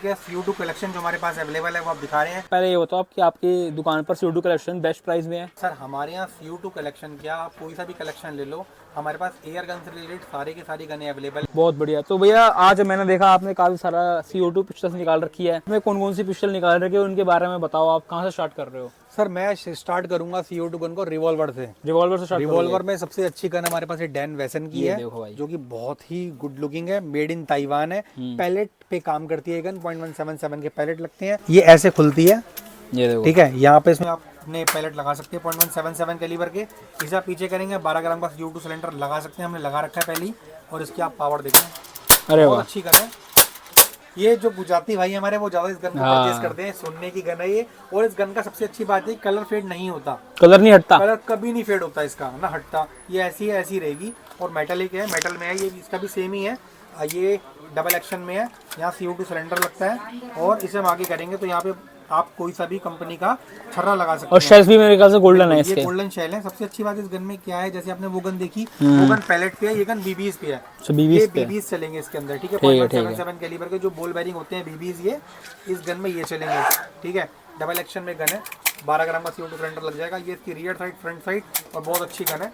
के CO2 collection जो हमारे पास अवेलेबल है वो आप दिखा रहे हैं। पहले ये बताओ आपकी आपकी दुकान पर CO2 कलेक्शन बेस्ट प्राइस में है? सर हमारे यहाँ CO2 कलेक्शन क्या, आप कोई सा भी कलेक्शन ले लो, हमारे पास एयर गन से रिलेटेड सारे के सारी गनें अवेलेबल। बहुत बढ़िया। तो भैया आज मैंने देखा आपने काफी सारा CO2 पिस्टल्स निकाल रखी है, इसमें कौन कौन सी पिस्टल निकाल रखी है उनके बारे में बताओ, आप कहाँ से स्टार्ट कर रहे हो? सर मैं स्टार्ट करूंगा CO2 गन को रिवॉल्वर से। रिवॉल्वर से स्टार्ट? रिवॉल्वर में सबसे अच्छी गन हमारे पास डैन वेसन की है, देखो भाई, जो कि बहुत ही गुड लुकिंग है, मेड इन ताइवान है, पैलेट पे काम करती है गन, 0.177 के पैलेट लगते हैं, ये ऐसे खुलती है, ये देखो ठीक है। यहाँ पे इसमें आप अपने पैलेट लगा सकते हैं 0.177 कैलिबर के। इसे आप पीछे करेंगे 12 ग्राम का CO2 सिलेंडर लगा सकते हैं, हमने लगा रखा है पहले ही। और इसकी आप पावर देखें, अरे बहुत वाह, अच्छी गन है। ये जो गुजराती भाई हमारे वो ज्यादा इस गन को परचेज करते हैं, सुनने की गन है ये। और इस गन का सबसे अच्छी बात है कलर फेड नहीं होता, कलर नहीं हटता, कलर कभी नहीं फेड होता इसका, ना हटता, ये ऐसी है ऐसी रहेगी। और मेटलिक है, मेटल में है ये, इसका भी सेम ही है, ये डबल एक्शन में है। यहाँ CO2 सिलेंडर लगता है और इसे हम आगे करेंगे तो यहाँ पे आप कोई सा भी कंपनी का छर्रा लगा सकते हैं। और शेल्स भी मेरे ख्याल से गोल्डन है इसके। ये गोल्डन शेल है। सबसे अच्छी बात इस गन में क्या है, जैसे आपने वो गन देखी, वो गन पैलेट पे है, ये गन BBs पे है। ये BBs चलेंगे इसके अंदर, ठीक है। 0.77 कैलिबर के जो बॉल बेरिंग होते हैं BBs, ये इस गन में ये चलेंगे, ठीक है। डबल एक्शन में गन है, 12 ग्राम का CO2 सिलेंडर लग जाएगा। ये इसकी रियर साइड, फ्रंट साइड, और बहुत अच्छी गन है।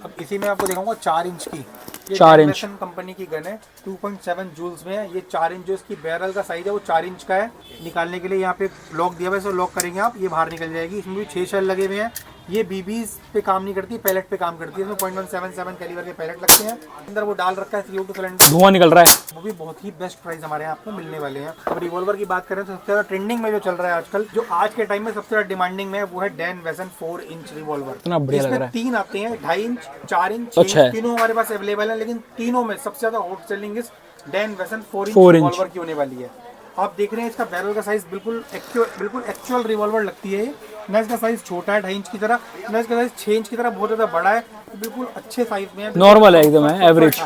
अब इसी में आपको दिखाऊंगा 4 इंच की, 4 इंच कंपनी की गन है, 2.7 जूल्स में है। ये 4 इंच जो इसकी बैरल का साइज है वो 4 इंच का है। निकालने के लिए यहाँ पे लॉक दिया हुआ है, इसे लॉक करेंगे आप, ये बाहर निकल जाएगी। इसमें भी 6 शेल लगे हुए हैं। ये BBs पे काम नहीं करती, पैलेट पे काम करती है। इसमें 0.177 कैलिबर के पैलेट लगते हैं। अंदर वो डाल रखा है CO2 सिलेंडर, धुआं निकल रहा है, वो भी बहुत ही बेस्ट प्राइस हमारे यहाँ आपको मिलने वाले हैं। अब रिवॉल्वर की बात करें तो सबसे ज्यादा ट्रेंडिंग में जो चल रहा है आजकल, जो आज के टाइम में सबसे ज्यादा डिमांडिंग में है, वो है डैन वेसन 4 इंच रिवॉल्वर। इतना बढ़िया लग रहा है। 3 आते हैं, 2.5 इंच, 4 इंच, अच्छा है। तीनों हमारे पास अवेलेबल है। लेकिन तीनों में सबसे ज्यादा हॉट सेलिंग इस डैन वेसन 4 इंच 4 इंच रिवॉल्वर की होने वाली है। आप देख रहे हैं इसका बैरल का साइज बिल्कुल एक्चुअल रिवॉल्वर लगती है। ना इसका साइज छोटा है 2.5 इंच की तरह, ना इसका साइज 6 इंच की तरह बहुत ज्यादा बड़ा है, बिल्कुल अच्छे साइज में है, नॉर्मल है एकदम, है एवरेज।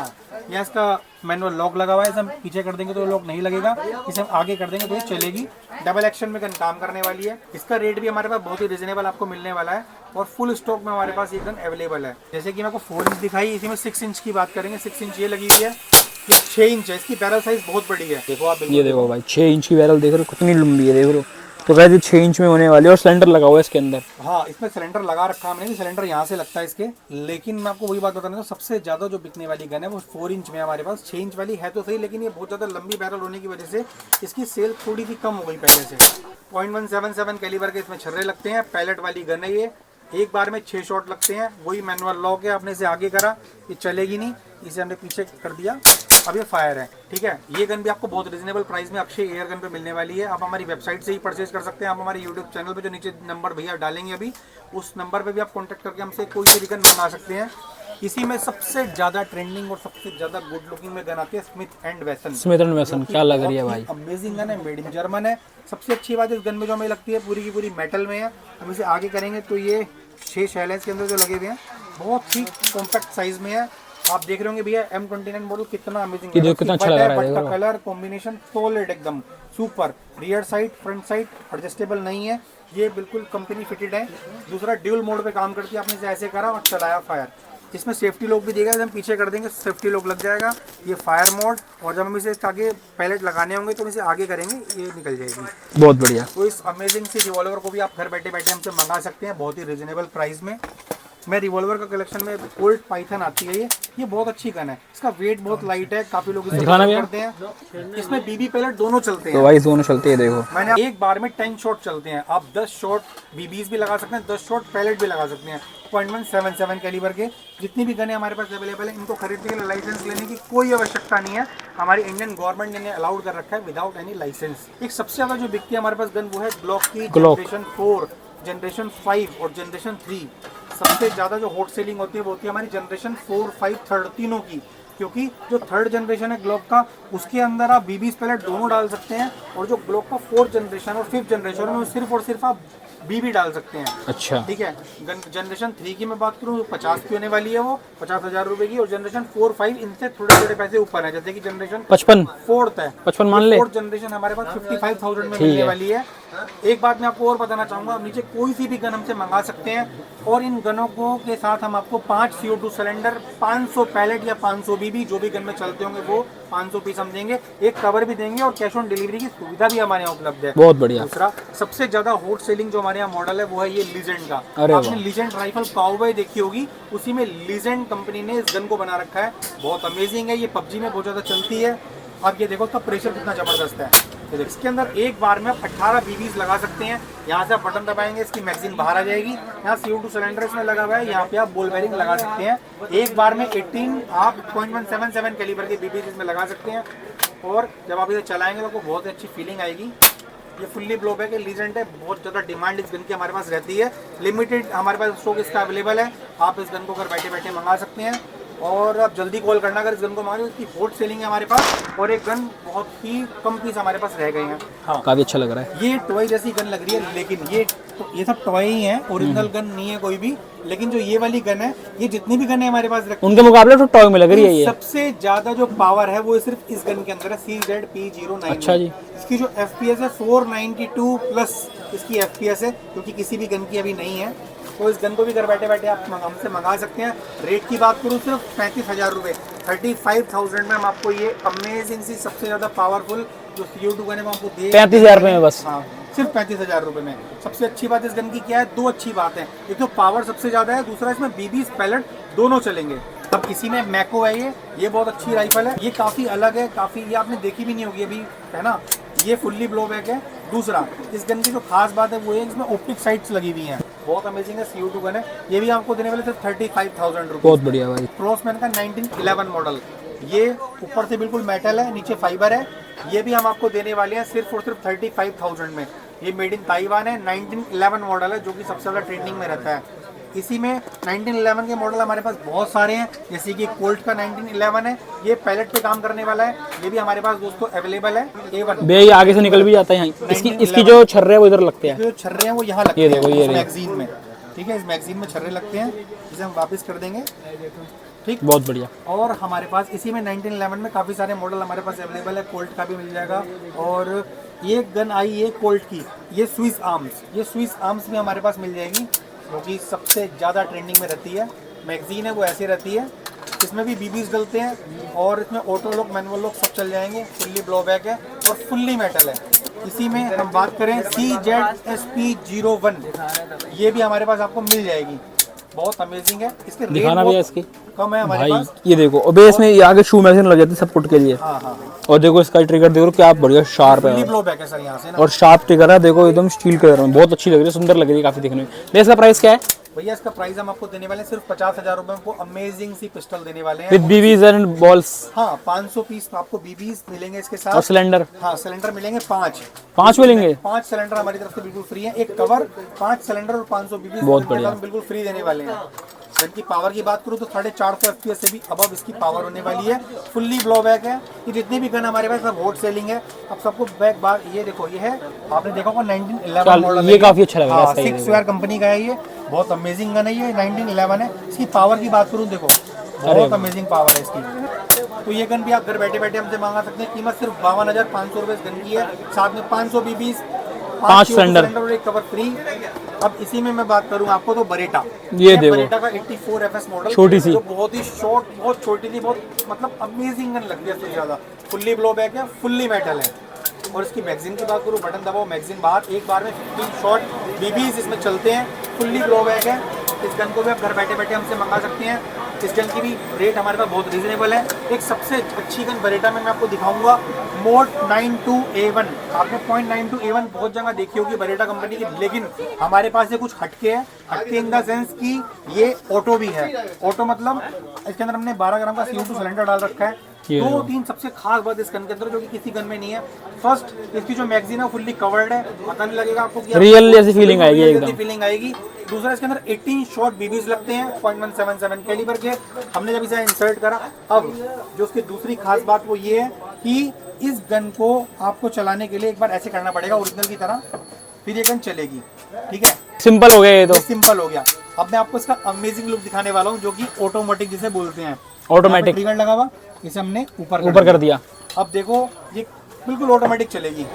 यहाँ इसका मैनुअल लॉक लगा हुआ है, इसे हम पीछे कर देंगे तो लॉक नहीं लगेगा, इसे हम आगे कर देंगे तो ये चलेगी। डबल एक्शन में गन काम करने वाली है। इसका रेट भी हमारे पास बहुत ही रिजनेबल आपको मिलने वाला है, और फुल स्टॉक में हमारे पास ये गन अवेलेबल है। जैसे कि मैं आपको 4 इंच दिखाई, इसी में 6 इंच की बात करेंगे। 6 इंच ये लगी हुई है, ये 6 इंच है, इसकी बैरल साइज बहुत बड़ी है। देखो आप, ये देखो भाई 6 इंच की बैरल देख रहे हो कितनी लंबी है, देख रहे हो। तो वैसे 6 इंच में होने वाली है, और सिलेंडर लगा हुआ है इसके अंदर। हाँ, इसमें सिलेंडर लगा रखा हमने, सिलेंडर यहाँ से लगता है इसके। लेकिन मैं आपको वही बात बताना, तो सबसे ज्यादा जो बिकने वाली गन है वो 4 इंच में हमारे पास। 6 इंच वाली है तो सही, लेकिन ये बहुत ज्यादा लंबी बैरल होने की वजह से इसकी सेल थोड़ी सी कम हो गई पहले से। 0.177 कैलिबर के इसमें छर्रे लगते हैं, पैलेट वाली गन है ये। एक बार में 6 शॉट लगते हैं, वही मैनुअल लॉक है। आपने इसे आगे करा, ये चलेगी नहीं, इसे हमने पीछे कर दिया, अब ये फायर है, ठीक है। ये गन भी आपको बहुत रिजनेबल प्राइस में अक्षय एयर गन पे मिलने वाली है। आप हमारी वेबसाइट से ही परचेज कर सकते हैं। आप हमारे यूट्यूब चैनल पे जो नीचे नंबर भैया डालेंगे अभी, उस नंबर पे भी आप कांटेक्ट करके हमसे कोई सी भी गन मंगा सकते हैं। इसी में सबसे ज्यादा ट्रेंडिंग और सबसे ज्यादा गुड लुकिंग में गन आती है स्मिथ एंड वेसन। स्मिथ एंड वेसन क्या लग रही है भाई, अमेजिंग गन है, मेड इन जर्मन है। सबसे अच्छी बात इस गन में जो हमें लगती है, पूरी की पूरी मेटल में है। हम इसे आगे करेंगे तो ये 6 शेल है इसके अंदर जो लगे हुए हैं, बहुत ही कॉम्पैक्ट साइज में है। आप देख रहे होंगे भैया M29 मॉडल कितना अमेजिंग है, कितना अच्छा लग रहा है, कलर कॉम्बिनेशन सॉलिड एकदम super. Rear side, front side adjustable नहीं है, ये बिल्कुल कंपनी फिटेड है। दूसरा ड्यूल मोड पे काम करती है, आपने इसे ऐसे करा और चलाया फायर। इसमें सेफ्टी लॉक भी देगा, हम पीछे कर देंगे सेफ्टी लॉक लग जाएगा। ये फायर मोड, और जब हम इसे आगे पैलेट लगाने होंगे तो हम इसे आगे करेंगे, ये निकल जाएगी। बहुत बढ़िया। तो इस अमेजिंग सी रिवॉल्वर को भी आप घर बैठे बैठे हमसे मंगा सकते हैं, बहुत ही रिजनेबल प्राइस में। मैं रिवॉल्वर का कलेक्शन में कोल्ट पाइथन आती है, ये बहुत अच्छी गन है। इसका वेट बहुत लाइट है, काफी लोग इसे करते हैं। इसमें BB पैलेट दोनों चलते हैं, तो भाई दोनों चलते हैं। देखो मैंने एक बार में 10 शॉट चलते हैं। आप 10 शॉट BBs भी लगा सकते हैं, 10 शॉट पैलेट भी लगा सकते हैं। 0.177 कैलिबर के जितनी भी गनें हमारे पास अवेलेबल है, इनको खरीदने के लिए लाइसेंस लेने की कोई आवश्यकता नहीं है। हमारी इंडियन गवर्नमेंट ने अलाउड कर रखा है विदाउट एनी लाइसेंस। एक सबसे ज्यादा जो बिकती है हमारे पास गन, वो है ग्लॉक की जनरेशन 4, जनरेशन 5 और जनरेशन 3। सबसे ज़्यादा जो हॉट सेलिंग होती है वो होती है हमारी जनरेशन 4, 5, 3 तीनों की, क्योंकि जो 3rd जनरेशन है ग्लोक का, उसके अंदर आप BBs पैलेट दोनों डाल सकते हैं, और जो ग्लोक का 4th जनरेशन और 5th जनरेशन में सिर्फ और सिर्फ आप BB डाल सकते हैं। अच्छा, ठीक है। जनरेशन 3 की मैं बात करूँ, 50 की होने वाली है, वो 50,000 रुपए की। और जनरेशन 4, 5 इनसे थोड़े थोड़े पैसे ऊपर है, जैसे कि जनरेशन 55 4th है, 55 मान ले। 4th जनरेशन हमारे पास 55,000 में मिलने वाली है। एक बात मैं आपको और बताना चाहूँगा, आप नीचे कोई सी भी गन हमसे मंगा सकते हैं और इन गनों को के साथ हम आपको 5 CO2 सिलेंडर, 500 पैलेट या 500 BB जो भी गन में चलते होंगे वो 500 पीस हम देंगे, एक कवर भी देंगे और कैश ऑन डिलीवरी की सुविधा भी हमारे यहाँ उपलब्ध है। बहुत बढ़िया। दूसरा सबसे ज्यादा हॉट सेलिंग जो हमारे यहाँ मॉडल है वो है ये लीजेंड का। अरे आपने लीजेंड राइफल काउबॉय देखी होगी, उसी में लीजेंड कंपनी ने इस गन को बना रखा है, बहुत अमेजिंग है। ये PUBG में बहुत ज्यादा चलती है। आप ये देखो इसका प्रेशर कितना जबरदस्त है। तो इसके अंदर एक बार में आप 18 BBs लगा सकते हैं। यहाँ से आप बटन दबाएंगे, इसकी मैगजीन बाहर आ जाएगी। यहाँ CO2 सिलेंडर इसमें लगा हुआ है, यहाँ पे आप बॉल बेरिंग लगा सकते हैं। एक बार में 18 आप .177 कैलिबर के BBs इसमें लगा सकते हैं और जब आप इसे चलाएंगे तो आपको बहुत अच्छी फीलिंग आएगी। ये फुल्ली ब्लो बैक है, लीजेंड है, बहुत ज़्यादा डिमांड इस गन की हमारे पास रहती है। लिमिटेड हमारे पास स्टॉक इसका अवेलेबल है, आप इस गन को घर बैठे बैठे मंगा सकते हैं और आप जल्दी कॉल करना अगर इस गन को मांगे। इसकी हॉट सेलिंग है हमारे पास और एक गन बहुत ही कम पीस हमारे पास रह गए हैं। हाँ, काफी अच्छा लग रहा है। ये टॉय जैसी गन लग रही है, लेकिन ये सब टॉय ही है, ओरिजिनल गन नहीं है कोई भी। लेकिन जो ये वाली गन है, ये जितनी भी गन है हमारे पास रखी उनके मुकाबले तो टॉय में लग रही है ये। सबसे ज्यादा जो पावर है वो सिर्फ इस गन के अंदर है, CZP-09। अच्छा जी। इसकी जो FPS है 492 प्लस इसकी FPS है, क्योंकि किसी भी गन की अभी नहीं है। तो इस गन को भी घर बैठे बैठे आप हमसे मंगा सकते हैं। रेट की बात करूँ सिर्फ 35,000 रुपये, 35,000 में हम आपको ये अमेजिंग सी सबसे ज़्यादा पावरफुल जो CO2 गन है वो आपको दे 35,000 रुपये में बस। हाँ, सिर्फ 35,000 रुपये में। सबसे अच्छी बात इस गन की क्या है, दो अच्छी बात है। एक तो पावर सबसे ज़्यादा है, दूसरा इसमें BBs पैलेट दोनों चलेंगे। अब इसी में मैको है, ये बहुत अच्छी राइफल है। ये काफ़ी अलग है, काफ़ी ये आपने देखी भी नहीं होगी अभी, है ना। ये फुल्ली ब्लो बैक है। दूसरा इस गन की जो खास बात है वो है इसमें ऑप्टिक साइट्स लगी हुई हैं, बहुत अमेजिंग है। CO2 गन है, ये भी आपको देने वाले सिर्फ 35,000 रुपये। बहुत बढ़िया भाई। क्रॉसमैन का 1911 मॉडल, ये ऊपर से बिल्कुल मेटल है, नीचे फाइबर है। ये भी हम आपको देने वाले हैं सिर्फ और सिर्फ 35,000 में। ये मेड इन ताइवान है, 1911 मॉडल है जो कि सबसे ज़्यादा ट्रेंडिंग में रहता है। इसी में 1911 के मॉडल हमारे पास बहुत सारे हैं, जैसे कि कोल्ट का 1911 है, ये पैलेट पे काम करने वाला है। ये भी हमारे पास दोस्तों अवेलेबल है। A1 बे आगे से निकल भी जाता है यहाँ। इसकी जो छर्रे है वो इधर लगते हैं, जो छर्रे हैं वो यहाँ लगते ये देखो, हैं ये इस मैगजीन में। ठीक है, इस मैगजीन में छर्रे लगते हैं, इसे हम वापस कर देंगे। ठीक, बहुत बढ़िया। और हमारे पास इसी में 1911 में काफ़ी सारे मॉडल हमारे पास अवेलेबल है। कोल्ट का भी मिल जाएगा। और ये गन आई है कोल्ट की, ये स्विस आर्म्स, ये स्विस आर्म्स भी हमारे पास मिल जाएगी, जो कि सबसे ज़्यादा ट्रेंडिंग में रहती है। मैगजीन है वो ऐसी रहती है, इसमें भी BBs डलते हैं और इसमें ऑटो लॉक, मैनुअल लॉक सब चल जाएंगे। फुल्ली ब्लो बैक है और फुल्ली मेटल है। इसी में हम बात करें CZSP-01, ये भी हमारे पास आपको मिल जाएगी, बहुत अमेजिंग है। इसके दिखाना भी है इसकी कम है हमारे भाई पास। ये देखो, अबे इसमें ये आगे शू मैगजीन लग जाती है सपोर्ट के लिए। हाँ हाँ, और देखो इसका ट्रिगर देखो क्या बढ़िया शार्प फुल्ली है, ब्लो बैक है सर यहाँ से ना। और शार्प ट्रिगर है, देखो एकदम स्टील कलर में, बहुत अच्छी लग रही है, सुंदर लग रही है काफी दिखने में। भैया इसका प्राइस क्या है? भैया इसका प्राइस हम आपको देने वाले हैं सिर्फ 50,000 रुपए को। अमेजिंग सी पिस्टल देने वाले हैं विद BBs एंड बॉल्स। हाँ, 500 पीस आपको BBs मिलेंगे इसके साथ। और सिलेंडर? हाँ, सिलेंडर मिलेंगे 5 मिलेंगे। 5 सिलेंडर हमारी तरफ से बिल्कुल फ्री है। एक कवर, 5 सिलेंडर और 500 BBs बहुत बढ़िया, बिल्कुल फ्री देने वाले हैं। गन की पावर की बात करूँ तो 450 FPS से भी अबव इसकी पावर होने वाली है। फुल्ली ब्लो बैक है। ये जितनी भी गन हमारे पास सब हॉट सेलिंग है। अब सबको बैक बार ये देखो, ये है, आपने देखा होगा 1911 मॉडल, ये काफी अच्छा लग रहा है। 6 स्क्वायर कंपनी का है, ये बहुत अमेजिंग गन है। ये 1911 है। इसकी पावर की बात करूँ देखो, बहुत अमेजिंग पावर है इसकी। तो ये गन भी आप घर बैठे बैठे हमसे मंगा सकते हैं। कीमत सिर्फ 52,500 रुपये इस गन की है। साथ में 500 BBs, 5 सिलेंडर और एक कवर फ्री। अब इसी में मैं बात करूं आपको तो बरेटा, ये देखो बरेटा का 84 FS मॉडल, छोटी सी, जो बहुत ही शॉर्ट, बहुत छोटी थी, बहुत मतलब अमेजिंग गन लगती है सबसे ज़्यादा। फुल्ली ब्लो बैक है, फुल्ली मेटल है। और इसकी मैगजीन की बात करूँ, बटन दबाओ मैगजीन बाहर, एक बार में 15 शॉट BBs इसमें चलते हैं। फुल्ली ब्लो बैक है। इस गन को भी आप घर बैठे बैठे हमसे मंगा सकते हैं। इस गन की भी रेट हमारे पास बहुत रीजनेबल है। एक सबसे अच्छी गन बरेटा में मैं आपको दिखाऊंगा, मोड 92A1। आपने .92A1 बहुत जगह देखी होगी बरेटा कंपनी की, लेकिन हमारे पास ये कुछ हटके है। हटके इन द सेंस कि ये ऑटो भी है। ऑटो मतलब इसके अंदर हमने 12 ग्राम का CO2 सिलेंडर डाल रखा है। 2-3 सबसे खास बात इस गन के अंदर जो कि किसी गन में नहीं है। फर्स्ट, इसकी जो मैगजीन है फुल्ली कवर्ड है, पता नहीं लगेगा आपको कि रियल जैसी फीलिंग आएगी, एकदम फीलिंग आएगी। दूसरा, इसके अंदर 18 शॉट BBs लगते हैं, .177 कैलिबर के। हमने जब इसे इंसर्ट करा, अब जो उसकी दूसरी खास बात वो ये है कि इस गन को आपको चलाने के लिए एक बार ऐसे करना पड़ेगा ओरिजिनल की तरह, फिर ये गन चलेगी। ठीक है, सिंपल हो गया ये तो, सिंपल हो गया। अब मैं आपको इसका अमेजिंग लुक दिखाने वाला हूँ, जो कि ऑटोमेटिक जिसे बोलते हैं। ऑटोमेटिक ट्रिगर लगा हुआ, इसे हमने ऊपर कर दिया। अब देखो, ये बिल्कुल ऑटोमेटिक चलेगी।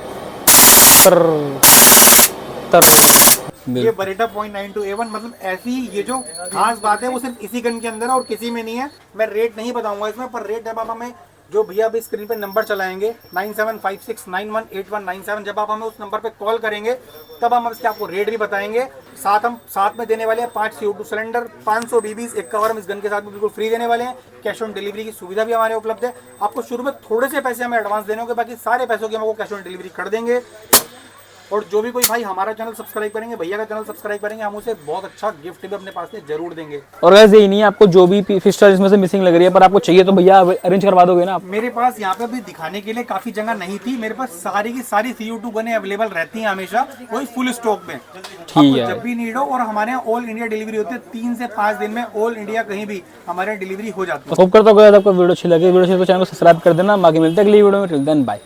ये बरेटा .92A1 मतलब ऐसी ये जो खास बात है वो सिर्फ इसी गन के अंदर है और किसी में नहीं है। मैं रेट नहीं बताऊंगा इसमें, पर रेट जब आप हमें जो भैया अभी स्क्रीन पे नंबर चलाएंगे 9756918197, जब आप हमें उस नंबर पे कॉल करेंगे तब हम इसके आपको रेट भी बताएंगे। हम साथ में देने वाले हैं 5 CO2 सिलेंडर, 500 BBs, एक कवर हम इस गन के साथ में बिल्कुल फ्री देने वाले हैं। कैश ऑन डिलीवरी की सुविधा भी हमारे उपलब्ध है। आपको शुरू में थोड़े से पैसे हमें एडवांस देने होंगे, बाकी सारे पैसों की हम आपको कैश ऑन डिलीवरी कर देंगे। और जो भी कोई भाई हमारा चैनल सब्सक्राइब करेंगे, भैया का चैनल सब्सक्राइब करेंगे, हम उसे बहुत अच्छा गिफ्ट भी अपने पास से जरूर देंगे। और वैसे ही नहीं है, आपको जो भी पिस्टल इसमें से मिसिंग लग रही है पर आपको चाहिए तो भैया अरेंज करवा दोगे ना आप? मेरे पास यहाँ पे भी दिखाने के लिए काफी जगह नहीं थी। मेरे पास सारी की सारी CO2 गनें अवेलेबल रहती हैं हमेशा, वही फुल स्टॉक में। ठीक है, जब भी नीड हो, और हमारे यहाँ ऑल इंडिया डिलीवरी होती है। 3 से 5 दिन में ऑल इंडिया कहीं भी हमारे यहाँ डिलीवरी हो जाती है। होप करता हूँ आपको वीडियो अच्छी लगे। वीडियो अच्छी तो चैनल को सब्सक्राइब कर देना। बाकी मिलते हैं अगली वीडियो में। Till then bye.